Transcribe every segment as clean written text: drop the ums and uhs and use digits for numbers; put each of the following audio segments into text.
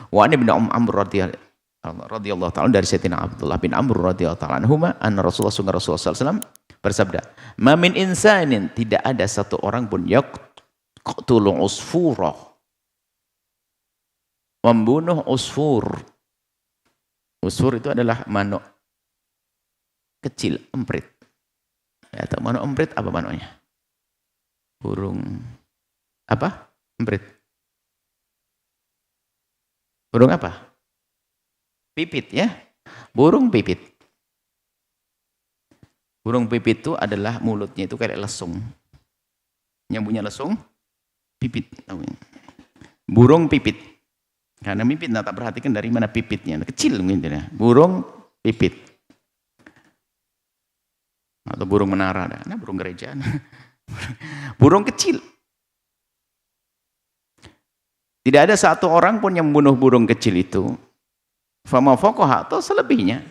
Wa an ibnu Amr radhiyallahu ta'ala dari Sayyidina Abdullah bin Amr radhiyallahu ta'ala anhuma anna Rasulullah sallallahu alaihi wasallam bersabda, "Ma min insanin," tidak ada satu orang pun yaqtulu usfura, membunuh usfur. Usfur itu adalah manuk kecil, emprit. Atau manuk emprit apa manuknya? Burung apa? Emprit. Burung apa? Pipit ya. Burung pipit. Burung pipit itu adalah mulutnya itu kayak lesung. Nyambungnya lesung, pipit. Burung pipit. Karena pipit, nah tak perhatikan dari mana pipitnya. Kecil mungkin ya. Burung pipit. Atau burung menara. Nah, burung gereja. Burung kecil. Tidak ada satu orang pun yang membunuh burung kecil itu. Fama faqaha atau selebihnya.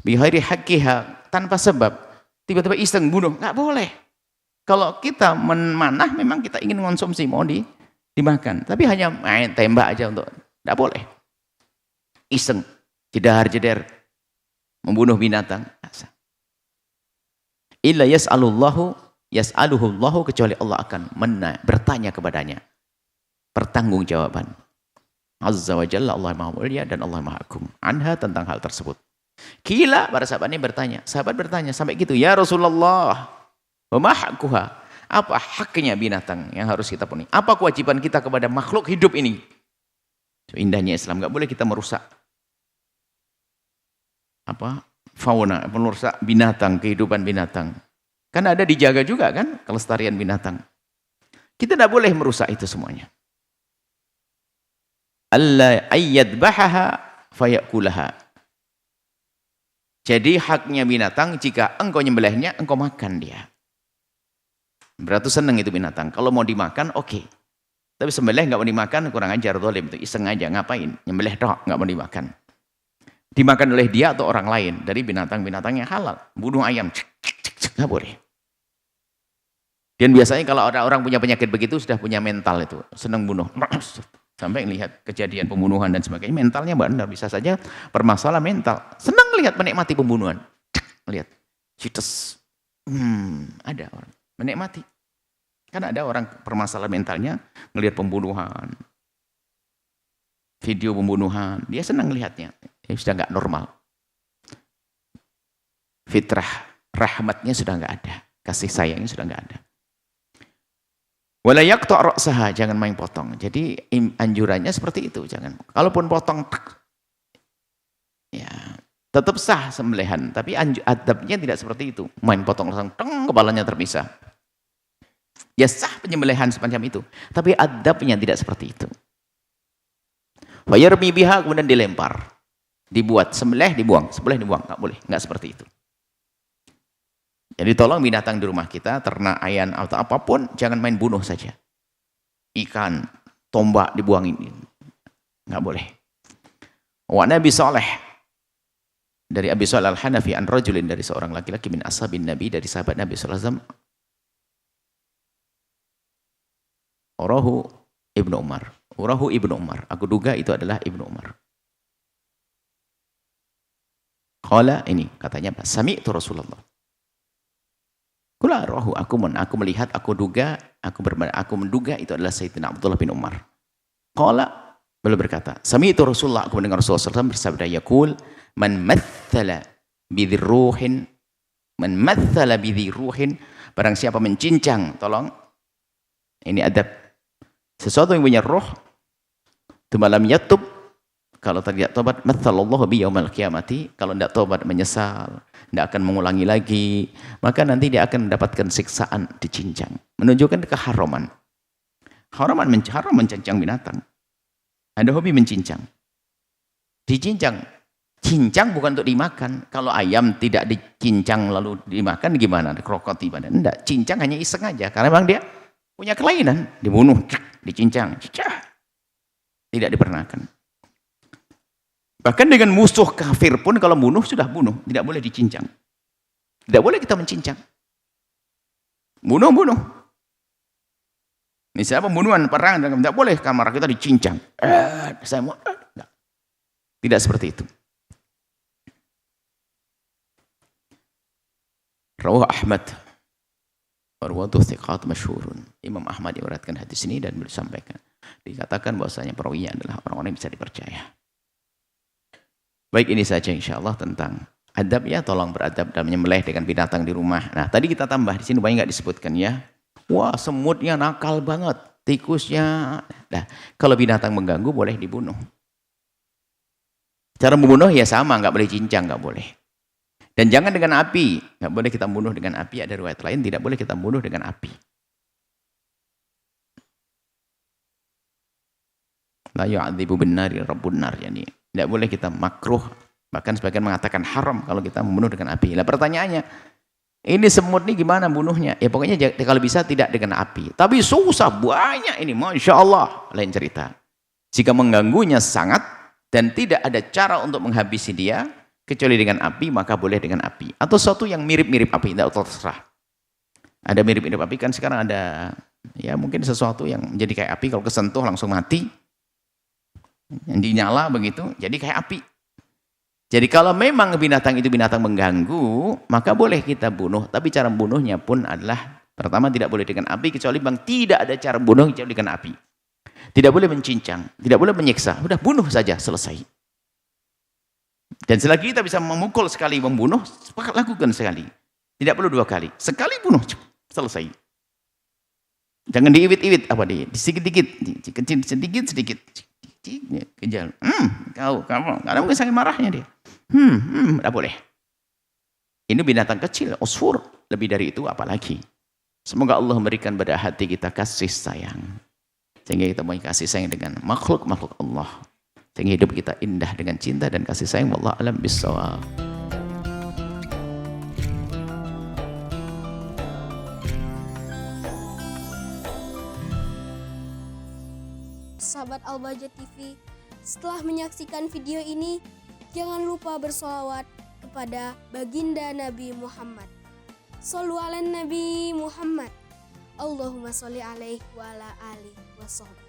Bihairi haqqiha, tanpa sebab. Tiba-tiba iseng bunuh. Nggak boleh. Kalau kita memanah memang kita ingin mengonsumsi, mau dimakan. Tapi hanya main tembak aja untuk. Nggak boleh. Iseng. Jedar-jeder. Membunuh binatang. Illa yas'aluhullahu, kecuali Allah akan bertanya kepadanya. Pertanggungjawaban. Azza wa Jalla, Allah Maha Mulia dan Allah Maha Agung. Anha, tentang hal tersebut. Kila, para sahabat ini bertanya. Sahabat bertanya sampai gitu, ya Rasulullah, wa ma haqquha, apa haknya binatang yang harus kita penuhi? Apa kewajiban kita kepada makhluk hidup ini? So, indahnya Islam, nggak boleh kita merusak fauna, merusak binatang, kehidupan binatang. Kan ada dijaga juga kan kelestarian binatang. Kita tidak boleh merusak itu semuanya. Allah ayyadbahaha fayakulaha. Jadi haknya binatang, jika engkau nyembelihnya, engkau makan dia. Berarti senang itu binatang. Kalau mau dimakan, oke. Tapi sembelih nggak mau dimakan, kurang ajar, zalim itu, iseng aja, ngapain? Nyembelih dok, nggak mau dimakan. Dimakan oleh dia atau orang lain dari binatang-binatang yang halal. Bunuh ayam, nggak boleh. Dan biasanya kalau orang punya penyakit begitu sudah punya mental itu, senang bunuh. Sampai melihat kejadian pembunuhan dan sebagainya, mentalnya benar, bisa saja permasalahan mental. Senang lihat menikmati pembunuhan. Lihat, cites. Ada orang menikmati. Kan ada orang permasalahan mentalnya melihat pembunuhan, video pembunuhan, dia senang lihatnya. Ini sudah nggak normal. Fitrah rahmatnya sudah nggak ada, kasih sayangnya sudah nggak ada. Wala yaqta' ra'saha, jangan main potong. Jadi anjurannya seperti itu, jangan. Kalaupun potong ya tetap sah sembelihan, tapi adabnya tidak seperti itu. Main potong langsung kepalanya terpisah. Ya sah penyembelihan semacam itu, tapi adabnya tidak seperti itu. Wa yarmi biha, kemudian dilempar. Dibuat sembelih dibuang, enggak boleh, enggak seperti itu. Jadi tolong binatang di rumah kita, ternak, ayam atau apapun, jangan main bunuh saja. Ikan, tombak dibuangin. Enggak boleh. Wa Nabi Saleh, dari Abi Shalih Al-Hanafi an rajulin, dari seorang laki-laki min ashabin Nabi, dari sahabat Nabi sallallahu alaihi wasallam. Urahu Ibnu Umar. Aku duga itu adalah Ibnu Umar. Qala, ini katanya, sami'tu Rasulullah. Kula rohu, aku melihat, aku menduga itu adalah Sayyidina Abdullah bin Umar. Qala, beliau berkata, sami'tu Rasulullah, aku mendengar Rasulullah SAW bersabda, yaqul, man mathala bidhi ruhin, barang siapa mencincang, tolong, ini adab, sesuatu yang punya roh, itu malam yatub, kalau tidak tobat, mathalallahu bi yaumal qiyamati, kalau tidak tobat menyesal, tidak akan mengulangi lagi, maka nanti dia akan mendapatkan siksaan dicincang. Menunjukkan keharaman. Haram mencincang binatang. Ada hobi mencincang. Dicincang. Cincang bukan untuk dimakan. Kalau ayam tidak dicincang lalu dimakan gimana? Krokoti pada. Enggak, cincang hanya iseng aja. Karena memang dia punya kelainan. Dibunuh, dicincang. Tidak dipernakan. Bahkan dengan musuh kafir pun kalau bunuh, sudah bunuh. Tidak boleh dicincang. Tidak boleh kita mencincang. Bunuh. Misalnya pembunuhan, perang, tidak boleh kamar kita dicincang. Saya mau, tidak Tidak seperti itu. Rawah Ahmad. Warwatuh thiqat masyhurun. Imam Ahmad meriwayatkan hadis ini dan beliau sampaikan. Dikatakan bahwasanya perawinya adalah orang-orang yang bisa dipercaya. Baik, ini saja insyaallah tentang adab ya, tolong beradab dalam menyembelih dengan binatang di rumah. Nah, tadi kita tambah di sini banyak enggak disebutkan ya. Wah, semutnya nakal banget, tikusnya. Nah, kalau binatang mengganggu boleh dibunuh. Cara membunuh ya sama, enggak boleh cincang, enggak boleh. Dan jangan dengan api, enggak boleh kita bunuh dengan api. Ada riwayat lain tidak boleh kita bunuh dengan api. La yu'adzibu bin-nari rabbun nar, yani tidak boleh kita makruh, bahkan sebagian mengatakan haram kalau kita membunuh dengan api. Lah pertanyaannya, ini semut ini gimana bunuhnya? Ya pokoknya kalau bisa tidak dengan api. Tapi susah banyak ini, Masya Allah, lain cerita. Jika mengganggunya sangat dan tidak ada cara untuk menghabisi dia kecuali dengan api, maka boleh dengan api. Atau sesuatu yang mirip-mirip api, tidak terserah. Ada mirip-mirip api kan sekarang ada, ya mungkin sesuatu yang menjadi kayak api kalau kesentuh langsung mati. Yang dinyala begitu, jadi kayak api. Jadi kalau memang binatang itu binatang mengganggu, maka boleh kita bunuh. Tapi cara bunuhnya pun adalah, pertama tidak boleh dengan api, kecuali bang tidak ada cara bunuh kecuali dengan api. Tidak boleh mencincang, tidak boleh menyiksa. Udah bunuh saja, selesai. Dan selagi kita bisa memukul sekali, membunuh, lakukan sekali. Tidak perlu 2 kali. Sekali bunuh, selesai. Jangan diiwit-iwit, sedikit-sedikit, sedikit-sedikit. Kejal. Kamu, kadang mungkin sangat marahnya dia. Tidak boleh. Ini binatang kecil, usfur. Lebih dari itu apalagi. Semoga Allah memberikan pada hati kita kasih sayang. Sehingga kita punya kasih sayang dengan makhluk-makhluk Allah. Sehingga hidup kita indah dengan cinta dan kasih sayang. Wallahu a'lam bishawab. Sahabat Al-Bahjah TV, setelah menyaksikan video ini, jangan lupa bersolawat kepada baginda Nabi Muhammad. Shollu ala Nabi Muhammad. Allahumma sholli alaihi wa ala alihi wa sahbihi.